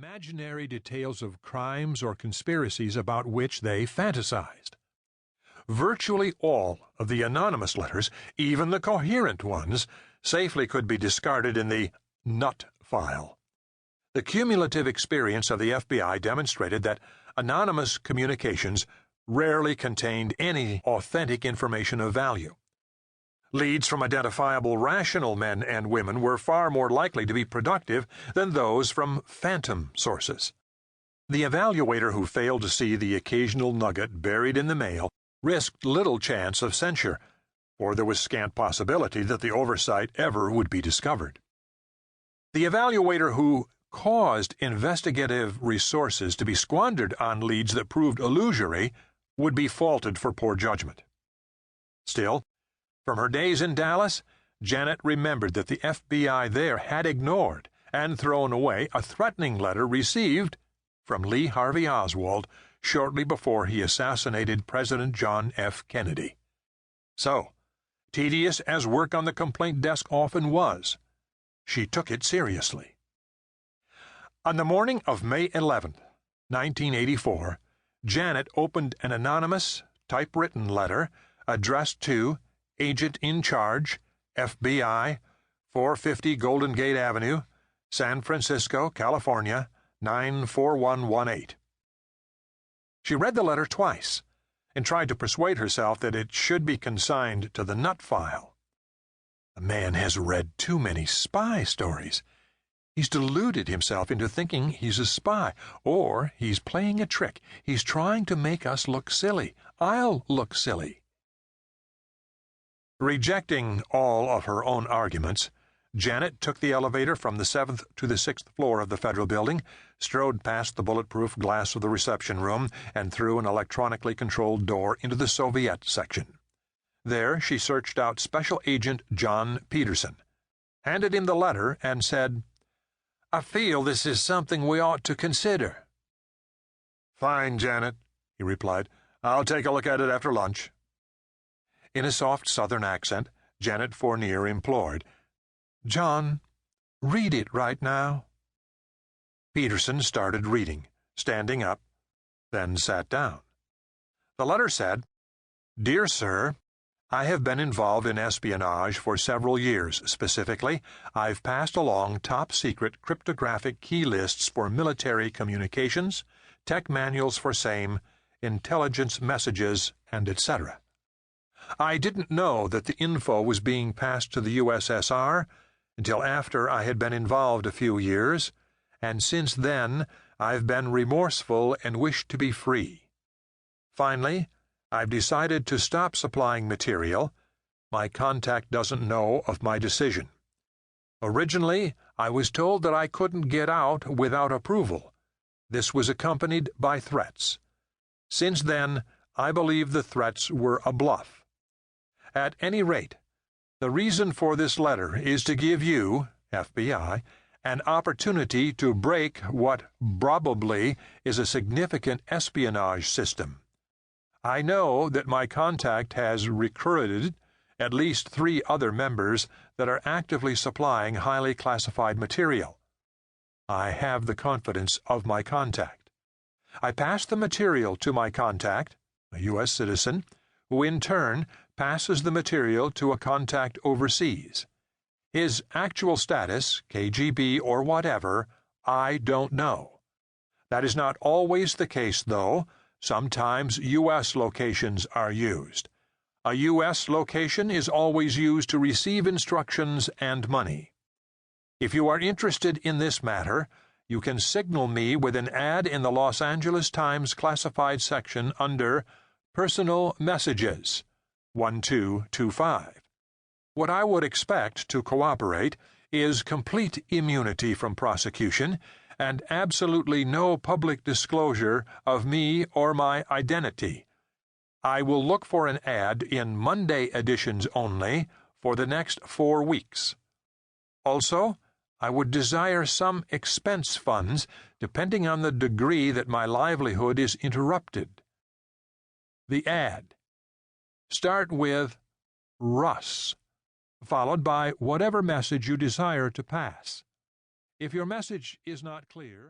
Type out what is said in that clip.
imaginary details of crimes or conspiracies about which they fantasized. Virtually all of the anonymous letters, even the coherent ones, safely could be discarded in the nut file. The cumulative experience of the FBI demonstrated that anonymous communications rarely contained any authentic information of value. Leads from identifiable rational men and women were far more likely to be productive than those from phantom sources. The evaluator who failed to see the occasional nugget buried in the mail risked little chance of censure, for there was scant possibility that the oversight ever would be discovered. The evaluator who caused investigative resources to be squandered on leads that proved illusory would be faulted for poor judgment. Still, from her days in Dallas, Janet remembered that the FBI there had ignored and thrown away a threatening letter received from Lee Harvey Oswald shortly before he assassinated President John F. Kennedy. So, tedious as work on the complaint desk often was, she took it seriously. On the morning of May 11, 1984, Janet opened an anonymous, typewritten letter addressed to Agent in Charge, FBI, 450 Golden Gate Avenue, San Francisco, California, 94118. She read the letter twice and tried to persuade herself that it should be consigned to the nut file. The man has read too many spy stories. He's deluded himself into thinking he's a spy, or he's playing a trick. He's trying to make us look silly. I'll look silly. Rejecting all of her own arguments, Janet took the elevator from the 7th to the 6th floor of the Federal Building, strode past the bulletproof glass of the reception room, and through an electronically controlled door into the Soviet section. There she searched out Special Agent John Peterson, handed him the letter, and said, "I feel this is something we ought to consider." "Fine, Janet," he replied. "I'll take a look at it after lunch." In a soft Southern accent, Janet Fournier implored, "John, read it right now." Peterson started reading, standing up, then sat down. The letter said, "Dear Sir, I have been involved in espionage for several years. Specifically, I've passed along top-secret cryptographic key lists for military communications, tech manuals for same, intelligence messages, and etc. I didn't know that the info was being passed to the USSR until after I had been involved a few years, and since then I've been remorseful and wished to be free. Finally, I've decided to stop supplying material. My contact doesn't know of my decision. Originally, I was told that I couldn't get out without approval. This was accompanied by threats. Since then, I believe the threats were a bluff. At any rate, the reason for this letter is to give you, FBI, an opportunity to break what probably is a significant espionage system. I know that my contact has recruited at least 3 other members that are actively supplying highly classified material. I have the confidence of my contact. I pass the material to my contact, a U.S. citizen, who in turn passes the material to a contact overseas. His actual status, KGB or whatever, I don't know. That is not always the case, though. Sometimes U.S. locations are used. A U.S. location is always used to receive instructions and money. If you are interested in this matter, you can signal me with an ad in the Los Angeles Times classified section under Personal Messages, 1225. What I would expect to cooperate is complete immunity from prosecution and absolutely no public disclosure of me or my identity. I will look for an ad in Monday editions only for the next 4 weeks. Also, I would desire some expense funds depending on the degree that my livelihood is interrupted. The ad. Start with Russ, followed by whatever message you desire to pass. If your message is not clear,